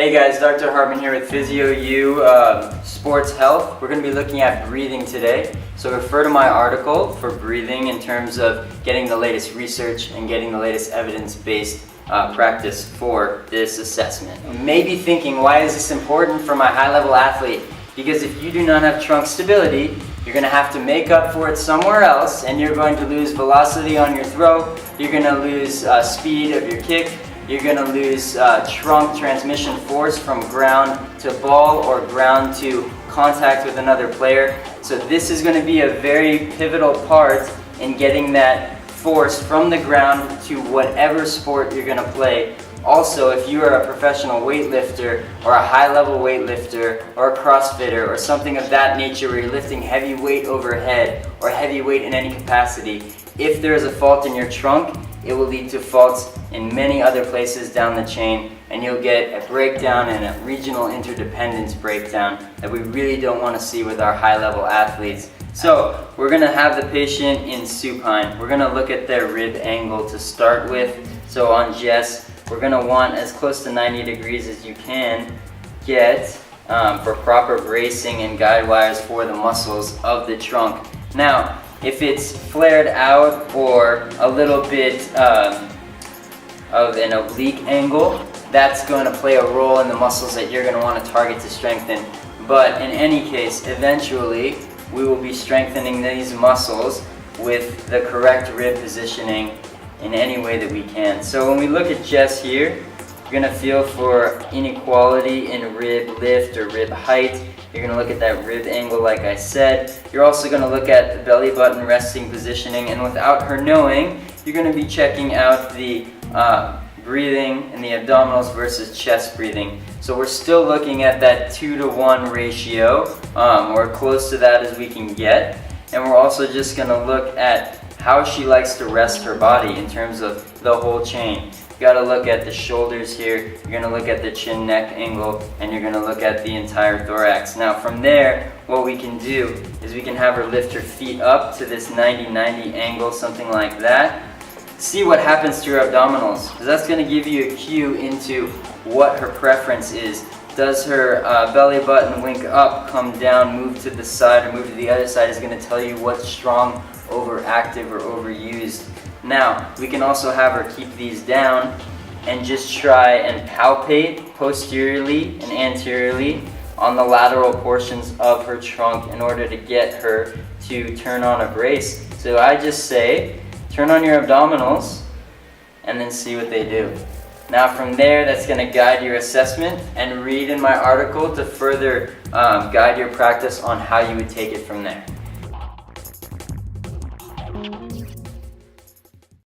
Hey guys, Dr. Hartman here with PhysioU Sports Health. We're going to be looking at breathing today. So refer to my article for breathing in terms of getting the latest research and getting the latest evidence-based practice for this assessment. You may be thinking, why is this important for my high-level athlete? Because if you do not have trunk stability, you're going to have to make up for it somewhere else, and you're going to lose velocity on your throw, you're going to lose speed of your kick, you're going to lose trunk transmission force from ground to ball or ground to contact with another player. So this is going to be a very pivotal part in getting that force from the ground to whatever sport you're going to play. Also, if you are a professional weightlifter or a high-level weightlifter or a CrossFitter or something of that nature where you're lifting heavy weight overhead or heavy weight in any capacity, if there is a fault in your trunk, it will lead to faults in many other places down the chain, and you'll get a breakdown and a regional interdependence breakdown that we really don't want to see with our high-level athletes. So we're going to have the patient in supine. We're going to look at their rib angle to start with. So on Jess, we're going to want as close to 90 degrees as you can get for proper bracing and guide wires for the muscles of the trunk. Now, if it's flared out or a little bit of an oblique angle, that's going to play a role in the muscles that you're going to want to target to strengthen. But in any case, eventually, we will be strengthening these muscles with the correct rib positioning in any way that we can. So when we look at Jess here, you're going to feel for inequality in rib lift or rib height. You're going to look at that rib angle like I said. You're also going to look at the belly button resting positioning, and without her knowing, you're going to be checking out the breathing in the abdominals versus chest breathing. So we're still looking at that 2-to-1 ratio, or close to that as we can get. And we're also just going to look at how she likes to rest her body in terms of the whole chain. You got to look at the shoulders here, you're going to look at the chin-neck angle, and you're going to look at the entire thorax. Now from there, what we can do is we can have her lift her feet up to this 90-90 angle, something like that. See what happens to her abdominals, because that's going to give you a cue into what her preference is. Does her belly button wink up, come down, move to the side, or move to the other side is going to tell you what's strong, overactive, or overused. Now, we can also have her keep these down and just try and palpate posteriorly and anteriorly on the lateral portions of her trunk in order to get her to turn on a brace. So I just say, turn on your abdominals and then see what they do. Now from there, that's going to guide your assessment, and read in my article to further guide your practice on how you would take it from there.